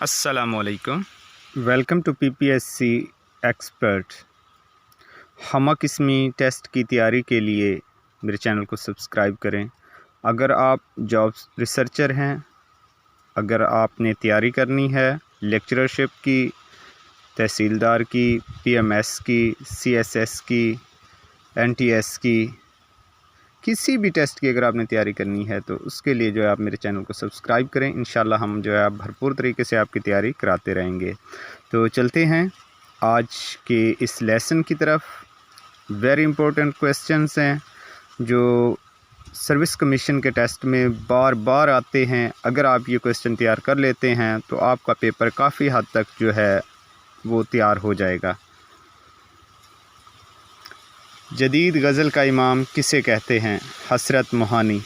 السلام علیکم۔ Welcome to PPSC expert. ہمہ قسمی ٹیسٹ کی تیاری کے لیے میرے چینل کو سبسکرائب کریں۔ اگر آپ جاب ریسرچر ہیں، اگر آپ نے تیاری کرنی ہے لیکچررشپ کی، تحصیلدار کی، PMS کی، CSS کی، NTS کی، کسی بھی ٹیسٹ کی اگر آپ نے تیاری کرنی ہے تو اس کے لیے جو ہے آپ میرے چینل کو سبسکرائب کریں۔ انشاءاللہ ہم جو ہے بھرپور طریقے سے آپ کی تیاری کراتے رہیں گے۔ تو چلتے ہیں آج کے اس لیسن کی طرف۔ ویری امپورٹنٹ کویسچنس ہیں جو سروس کمیشن کے ٹیسٹ میں بار بار آتے ہیں۔ اگر آپ یہ کویسچن تیار کر لیتے ہیں تو آپ کا پیپر کافی حد تک جو ہے وہ تیار ہو جائے گا۔ جدید غزل کا امام کسے کہتے ہیں؟ حسرت موہانی۔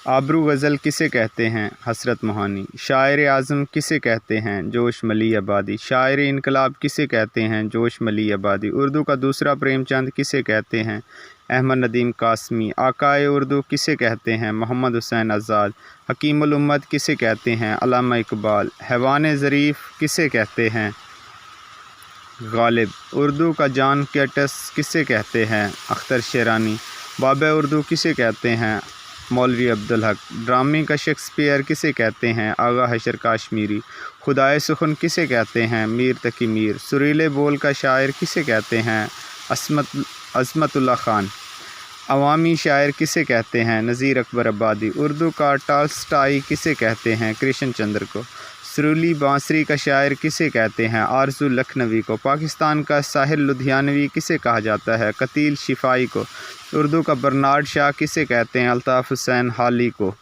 آبرو غزل کسے کہتے ہیں؟ حسرت موہانی۔ شاعر اعظم کسے کہتے ہیں؟ جوش ملی آبادی۔ شاعر انقلاب کسے کہتے ہیں؟ جوش ملی آبادی۔ اردو کا دوسرا پریم چند کسے کہتے ہیں؟ احمد ندیم قاسمی۔ آقائے اردو کسے کہتے ہیں؟ محمد حسین آزاد۔ حکیم الامت کسے کہتے ہیں؟ علامہ اقبال۔ حیوان ظریف کسے کہتے ہیں؟ غالب۔ اردو کا جان کیٹس کسے کہتے ہیں؟ اختر شیرانی۔ باب اردو کسے کہتے ہیں؟ مولوی عبدالحق۔ ڈرامے کا شیکسپیئر کسے کہتے ہیں؟ آغا حشر کاشمیری۔ خدائے سخن کسے کہتے ہیں؟ میر تقی میر۔ سریلے بول کا شاعر کسے کہتے ہیں؟ عظمت اللہ خان۔ عوامی شاعر کسے کہتے ہیں؟ نذیر اکبر آبادی۔ اردو کا ٹالسٹائی کسے کہتے ہیں؟ کرشن چندر کو۔ سرولی بانسری کا شاعر کسے کہتے ہیں؟ آرزو لکھنوی کو۔ پاکستان کا ساحر لدھیانوی کسے کہا جاتا ہے؟ قتیل شفائی کو۔ اردو کا برنارڈ شاہ کسے کہتے ہیں؟ الطاف حسین حالی کو۔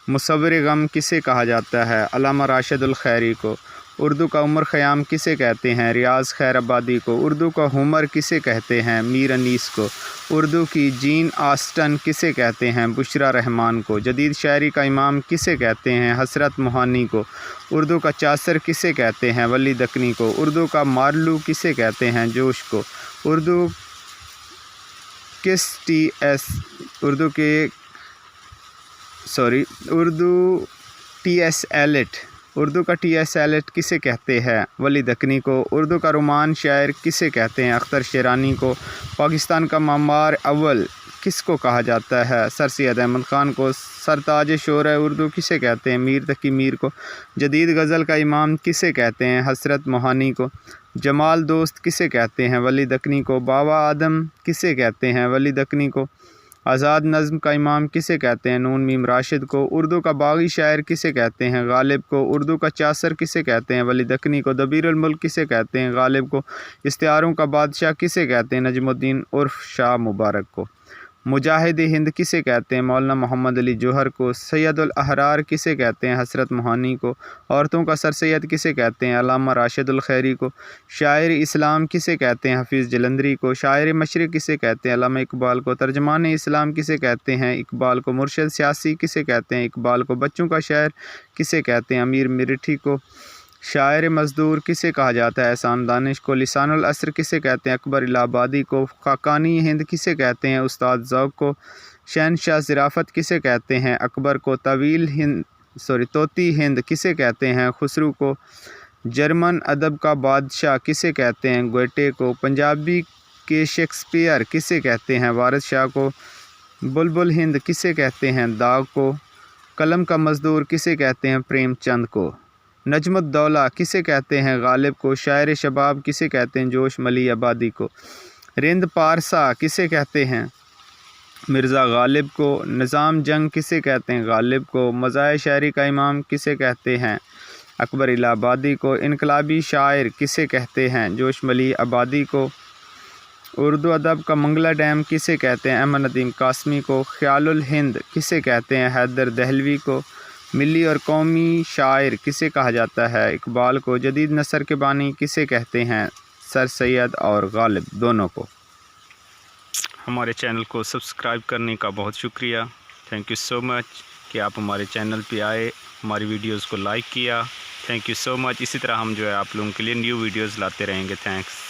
مصور غم کسے کہا جاتا ہے؟ علامہ راشد الخیری کو۔ اردو کا عمر خیام کسے کہتے ہیں؟ ریاض خیر آبادی کو۔ اردو کا ہومر کسے کہتے ہیں؟ میر انیس کو۔ اردو کی جین آسٹن کسے کہتے ہیں؟ بشرا رحمان کو۔ جدید شاعری کا امام کسے کہتے ہیں؟ حسرت موہانی کو۔ اردو کا چاصر کسے کہتے ہیں؟ ولی دکنی کو۔ اردو کا مارلو کسے کہتے ہیں؟ جوش کو۔ Urdu T S Elliot. Urdu کا ٹی ایس ایلٹ کسے کہتے ہیں؟ ولی دکنی کو۔ اردو کا رومان شاعر کسے کہتے ہیں؟ اختر شیرانی کو۔ پاکستان کا معمار اول کس کو کہا جاتا ہے؟ سر سید احمد خان کو۔ سرتاج شورۂ اردو کسے کہتے ہیں؟ میر تقی میر کو۔ جدید غزل کا امام کسے کہتے ہیں؟ حسرت موہانی کو۔ جمال دوست کسے کہتے ہیں؟ ولی دکنی کو۔ باوا آدم کسے کہتے ہیں؟ ولی دکنی کو۔ آزاد نظم کا امام کسے کہتے ہیں؟ نون میم راشد کو۔ اردو کا باغی شاعر کسے کہتے ہیں؟ غالب کو۔ اردو کا چاصر کسے کہتے ہیں؟ ولی دکنی کو۔ دبیر الملک کسے کہتے ہیں؟ غالب کو۔ استعاروں کا بادشاہ کسے کہتے ہیں؟ نجم الدین عرف شاہ مبارک کو۔ مجاہد ہند کسے کہتے ہیں؟ مولانا محمد علی جوہر کو۔ سید الاحرار کسے کہتے ہیں؟ حسرت موہانی کو۔ عورتوں کا سر سید کسے کہتے ہیں؟ علامہ راشد الخیری کو۔ شاعر اسلام کسے کہتے ہیں؟ حفیظ جلندری کو۔ شاعر مشرق کسے کہتے ہیں؟ علامہ اقبال کو۔ ترجمان اسلام کسے کہتے ہیں؟ اقبال کو۔ مرشد سیاسی کسے کہتے ہیں؟ اقبال کو۔ بچوں کا شاعر کسے کہتے ہیں؟ امیر مرٹھی کو۔ شاعر مزدور کسے کہا جاتا ہے؟ احسان دانش کو۔ لسان العصر کسے کہتے ہیں؟ اکبر الہ آبادی کو۔ خاقانی ہند کسے کہتے ہیں؟ استاد ذوق کو۔ شہنشاہ ظرافت کسے کہتے ہیں؟ اکبر کو۔ طوطی ہند کسے کہتے ہیں؟ خسرو کو۔ جرمن ادب کا بادشاہ کسے کہتے ہیں؟ گوئٹے کو۔ پنجابی کے شیکسپیئر کسے کہتے ہیں؟ وارث شاہ کو۔ بلبل ہند کسے کہتے ہیں؟ داغ کو۔ قلم کا مزدور کسے کہتے ہیں؟ پریم چند کو۔ نجم الدولہ کسے کہتے ہیں؟ غالب کو۔ شاعر شباب کسے کہتے ہیں؟ جوش ملی آبادی کو۔ رند پارسا کسے کہتے ہیں؟ مرزا غالب کو۔ نظام جنگ کسے کہتے ہیں؟ غالب کو۔ مزاح شاعری کا امام کسے کہتے ہیں؟ اکبر الہ آبادی کو۔ انقلابی شاعر کسے کہتے ہیں؟ جوش ملی آبادی کو۔ اردو ادب کا منگلہ ڈیم کسے کہتے ہیں؟ احمد ندیم قاسمی کو۔ خیال الہند کسے کہتے ہیں؟ حیدر دہلوی کو۔ ملی اور قومی شاعر کسے کہا جاتا ہے؟ اقبال کو۔ جدید نثر کے بانی کسے کہتے ہیں؟ سر سید اور غالب دونوں کو۔ ہمارے چینل کو سبسکرائب کرنے کا بہت شکریہ۔ تھینک یو سو مچ کہ آپ ہمارے چینل پہ آئے، ہماری ویڈیوز کو لائک کیا۔ تھینک یو سو مچ۔ اسی طرح ہم جو ہے آپ لوگوں کے لیے نیو ویڈیوز لاتے رہیں گے۔ تھینکس۔